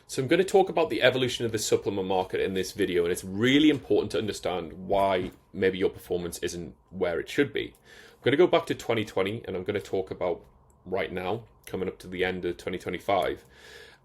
So I'm going to talk about the evolution of the supplement market in this video, and it's really important to understand why maybe your performance isn't where it should be. I'm going to go back to 2020, and I'm going to talk about right now, coming up to the end of 2025.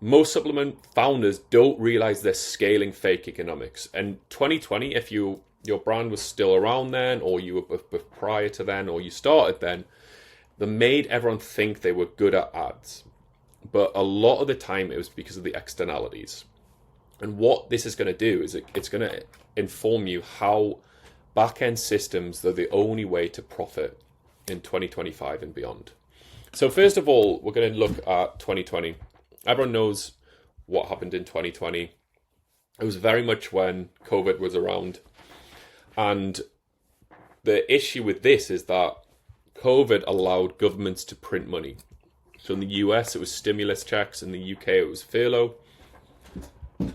Most supplement founders don't realize they're scaling fake economics. And 2020, if your brand was still around then, or you were prior to then, or you started then, they made everyone think they were good at ads. But a lot of the time it was because of the externalities. And what this is going to do is it's going to inform you how back-end systems are the only way to profit in 2025 and beyond. So first of all, we're going to look at 2020. Everyone knows what happened in 2020. It was very much when COVID was around. And the issue with this is that COVID allowed governments to print money. So in the US, it was stimulus checks. In the UK, it was furlough.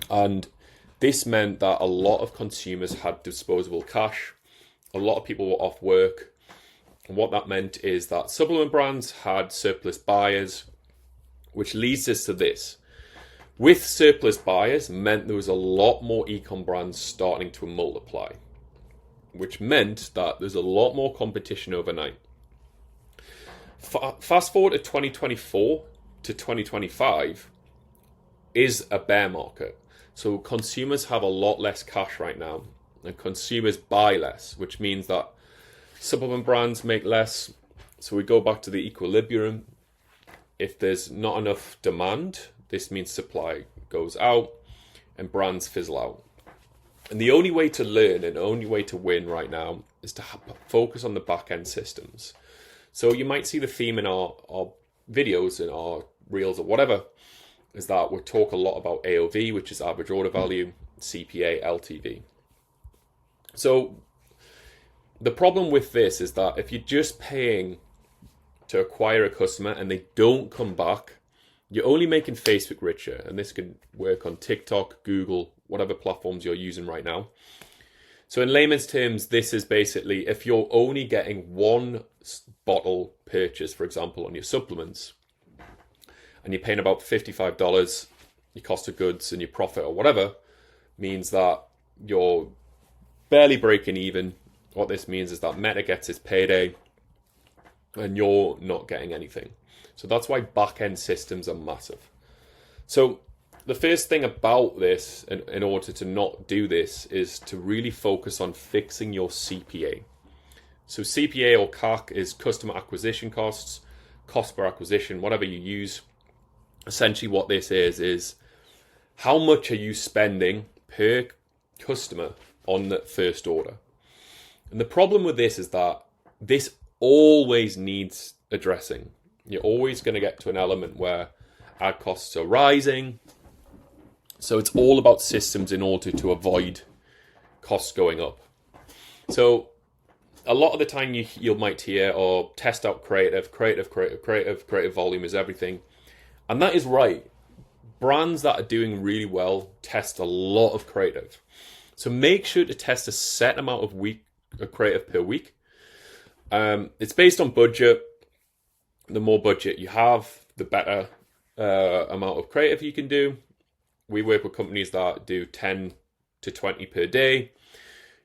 And this meant that a lot of consumers had disposable cash. A lot of people were off work. And what that meant is that supplement brands had surplus buyers, which leads us to this. With surplus buyers meant there was a lot more e-com brands starting to multiply, which meant that there's a lot more competition overnight. Fast forward to 2024 to 2025 is a bear market. So consumers have a lot less cash right now, and consumers buy less, which means that supplement brands make less. So we go back to the equilibrium. If there's not enough demand, this means supply goes out and brands fizzle out. And the only way to learn and the only way to win right now is to focus on the back-end systems. So you might see the theme in our videos and our reels or whatever, is that we talk a lot about AOV, which is average order value, CPA, LTV. So the problem with this is that if you're just paying to acquire a customer and they don't come back, you're only making Facebook richer. And this could work on TikTok, Google, whatever platforms you're using right now. So in layman's terms, this is basically if you're only getting one bottle purchase, for example, on your supplements, and you're paying about $55, your cost of goods and your profit or whatever, means that you're barely breaking even. What this means is that Meta gets its payday and you're not getting anything. So that's why back-end systems are massive. So the first thing about this, in order to not do this, is to really focus on fixing your CPA. So CPA or CAC is customer acquisition costs, cost per acquisition, whatever you use. Essentially what this is how much are you spending per customer on the first order? And the problem with this is that this always needs addressing. You're always going to get to an element where ad costs are rising. So it's all about systems in order to avoid costs going up. So a lot of the time you might hear, or test out creative volume is everything. And that is right. Brands that are doing really well test a lot of creative. So make sure to test a set amount of creative per week. It's based on budget. The more budget you have, the better amount of creative you can do. We work with companies that do 10 to 20 per day.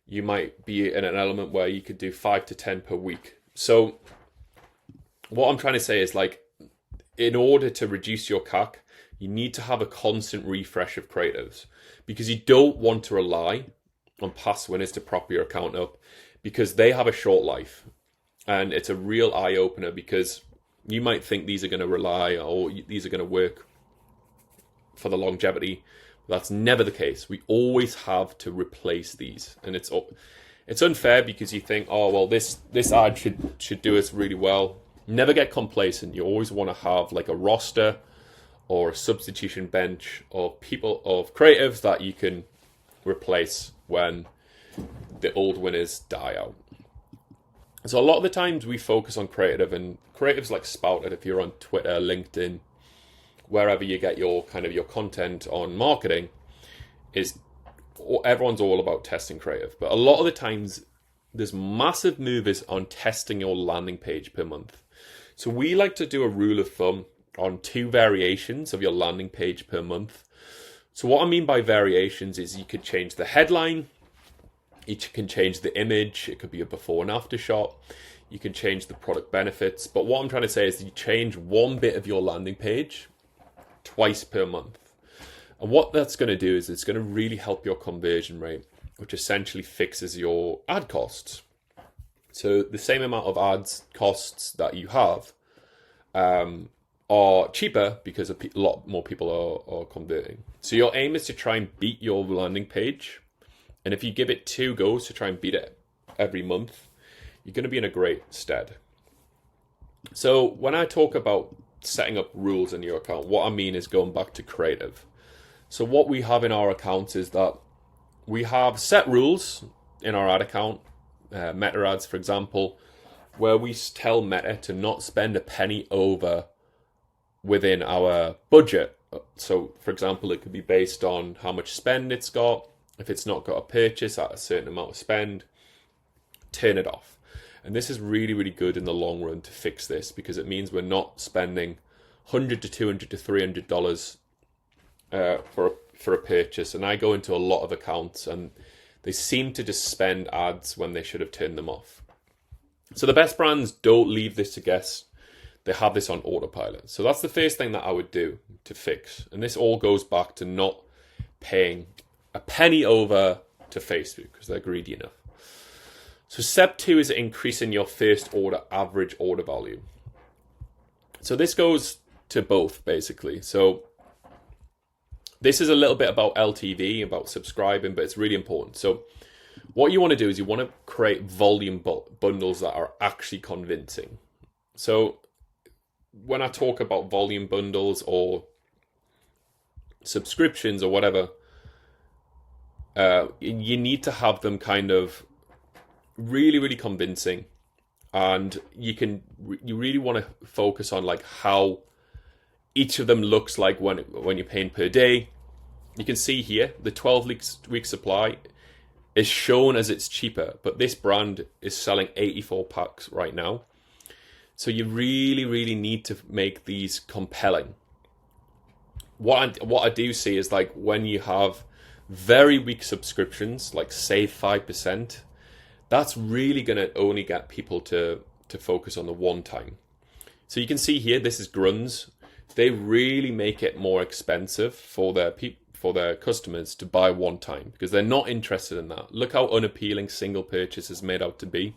You might be in an element where you could do 5 to 10 per week. So what I'm trying to say is, like, in order to reduce your CAC, you need to have a constant refresh of creatives, because you don't want to rely on past winners to prop your account up, because they have a short life. And it's a real eye-opener, because you might think these are going to rely, or these are going to work for the longevity. That's never the case. We always have to replace these. And it's unfair, because you think, oh, well, this ad should do us really well. Never get complacent. You always want to have like a roster or a substitution bench of people, of creatives that you can replace when the old winners die out. So a lot of the times we focus on creative, and creatives like Spouted, if you're on Twitter, LinkedIn, wherever you get your content on marketing, is everyone's all about testing creative. But a lot of the times there's massive movers on testing your landing page per month. So we like to do a rule of thumb on 2 variations of your landing page per month. So what I mean by variations is you could change the headline, you can change the image, it could be a before and after shot, you can change the product benefits. But what I'm trying to say is you change one bit of your landing page twice per month. And what that's going to do is it's going to really help your conversion rate, which essentially fixes your ad costs. So the same amount of ads costs that you have are cheaper because a lot more people are converting. So your aim is to try and beat your landing page. And if you give it 2 goes to try and beat it every month, you're going to be in a great stead. So when I talk about setting up rules in your account, what I mean is going back to creative. So what we have in our accounts is that we have set rules in our ad account, Meta ads, for example, where we tell Meta to not spend a penny over within our budget. So, for example, it could be based on how much spend it's got. If it's not got a purchase at a certain amount of spend, turn it off. And this is really, really good in the long run to fix this, because it means we're not spending $100 to $200 to $300 for a purchase. And I go into a lot of accounts and they seem to just spend ads when they should have turned them off. So the best brands don't leave this to guess. They have this on autopilot. So that's the first thing that I would do to fix. And this all goes back to not paying a penny over to Facebook because they're greedy enough. So step 2 is increasing your first order average order value. So this goes to both basically. So this is a little bit about LTV, about subscribing, but it's really important. So what you want to do is you want to create volume bundles that are actually convincing. So when I talk about volume bundles or subscriptions or whatever, you need to have them kind of really, really convincing. And you really want to focus on like how each of them looks like when you're paying per day. You can see here the 12-week supply is shown as it's cheaper, but this brand is selling 84 packs right now. So you really, really need to make these compelling. What I do see is like when you have very weak subscriptions, like save 5%, that's really going to only get people to focus on the one time. So you can see here, this is Gruns. They really make it more expensive for their customers to buy one time because they're not interested in that. Look how unappealing single purchase is made out to be.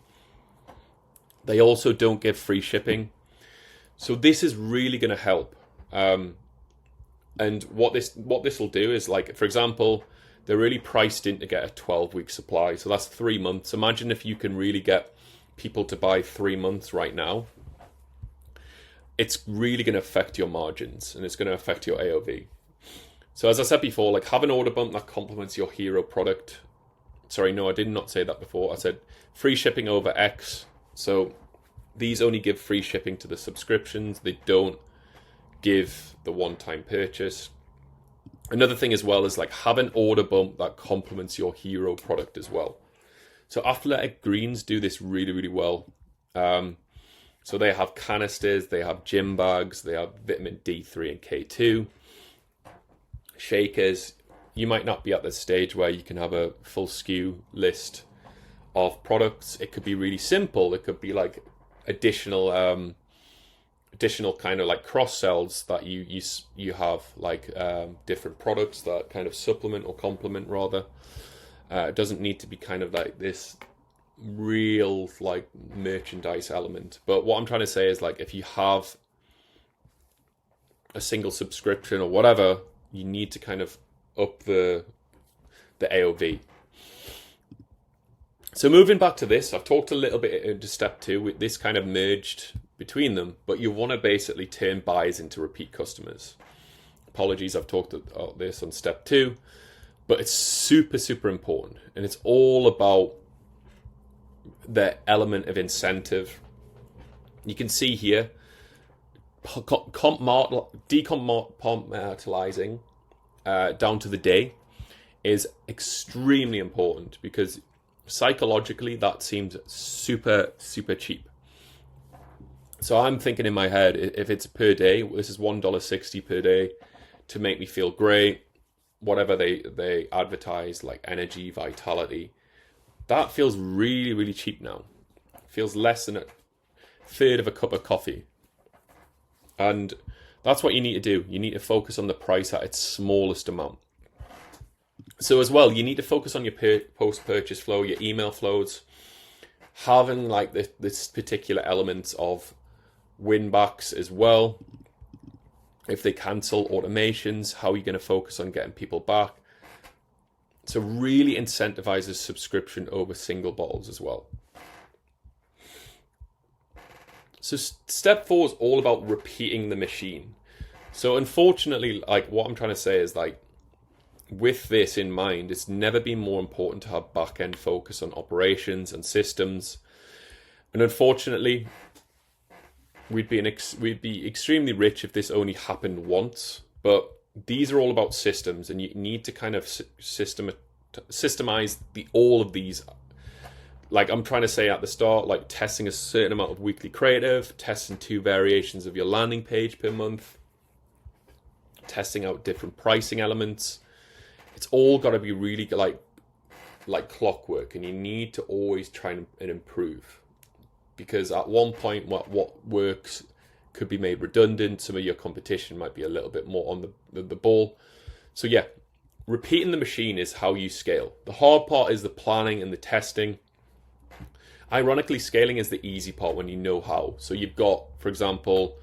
They also don't give free shipping. So this is really going to help. And what this will do is, like, for example, they're really priced in to get a 12-week supply. So that's 3 months. Imagine if you can really get people to buy 3 months right now. It's really going to affect your margins and it's going to affect your AOV. So as I said before, like, have an order bump that complements your hero product. Sorry, no, I did not say that before. I said free shipping over X. So these only give free shipping to the subscriptions. They don't give the one-time purchase. Another thing as well is like have an order bump that complements your hero product as well. So Athletic Greens do this really, really well. So they have canisters, they have gym bags, they have vitamin D3 and K2. Shakers. You might not be at the stage where you can have a full SKU list of products. It could be really simple. It could be like additional kind of like cross sells that you have, like different products that kind of supplement or complement rather. It doesn't need to be kind of like this real like merchandise element. But what I'm trying to say is, like, if you have a single subscription or whatever, you need to kind of up the AOV. So moving back to this, I've talked a little bit into step 2 with this kind of merged between them, but you want to basically turn buyers into repeat customers. Apologies, I've talked about this on step 2, but it's super, super important. And it's all about the element of incentive. You can see here, decompartmentalizing down to the day is extremely important because psychologically that seems super, super cheap. So I'm thinking in my head, if it's per day, this is $1.60 per day to make me feel great. whatever they advertise, like energy, vitality, that feels really, really cheap now. It feels less than a third of a cup of coffee. And that's what you need to do. You need to focus on the price at its smallest amount. So as well, you need to focus on your post-purchase flow, your email flows, having like this particular element of win backs as well. If they cancel automations, how are you going to focus on getting people back? So really incentivizes subscription over single bottles as well. So step 4 is all about repeating the machine. So unfortunately, like what I'm trying to say is like, with this in mind, it's never been more important to have back-end focus on operations and systems. And unfortunately, we'd be extremely rich if this only happened once. But these are all about systems, and you need to kind of systemize all of these. Like I'm trying to say at the start, like testing a certain amount of weekly creative, testing 2 variations of your landing page per month, testing out different pricing elements. It's all got to be really like clockwork, and you need to always try and improve, because at one point what works could be made redundant. Some of your competition might be a little bit more on the ball. So yeah, repeating the machine is how you scale. The hard part is the planning and the testing. Ironically, scaling is the easy part when you know how. So you've got, for example,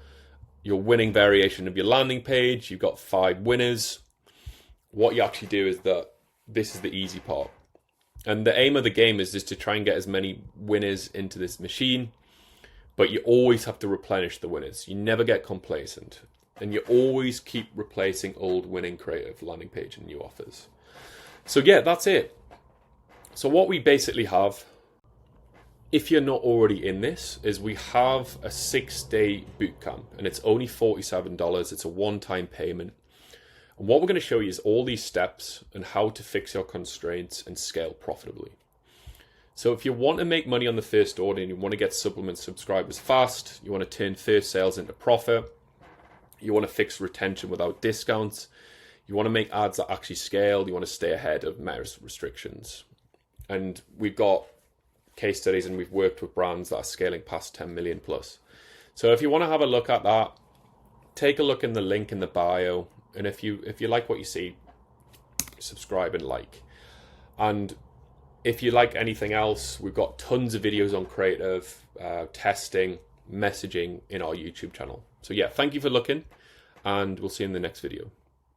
your winning variation of your landing page. You've got 5 winners. What you actually do is that this is the easy part. And the aim of the game is just to try and get as many winners into this machine. But you always have to replenish the winners. You never get complacent. And you always keep replacing old winning creative landing page and new offers. So yeah, that's it. So what we basically have, if you're not already in this, is we have a 6-day bootcamp, and it's only $47. It's a one-time payment. And what we're going to show you is all these steps and how to fix your constraints and scale profitably. So if you want to make money on the first order and you want to get supplement subscribers fast, you want to turn first sales into profit, you want to fix retention without discounts, you want to make ads that actually scale, you want to stay ahead of meta restrictions. And we've got case studies and we've worked with brands that are scaling past 10 million plus. So if you want to have a look at that, take a look in the link in the bio. And if you like what you see, subscribe and like. And if you like anything else, we've got tons of videos on creative, testing, messaging in our YouTube channel. So yeah, thank you for looking, and we'll see you in the next video.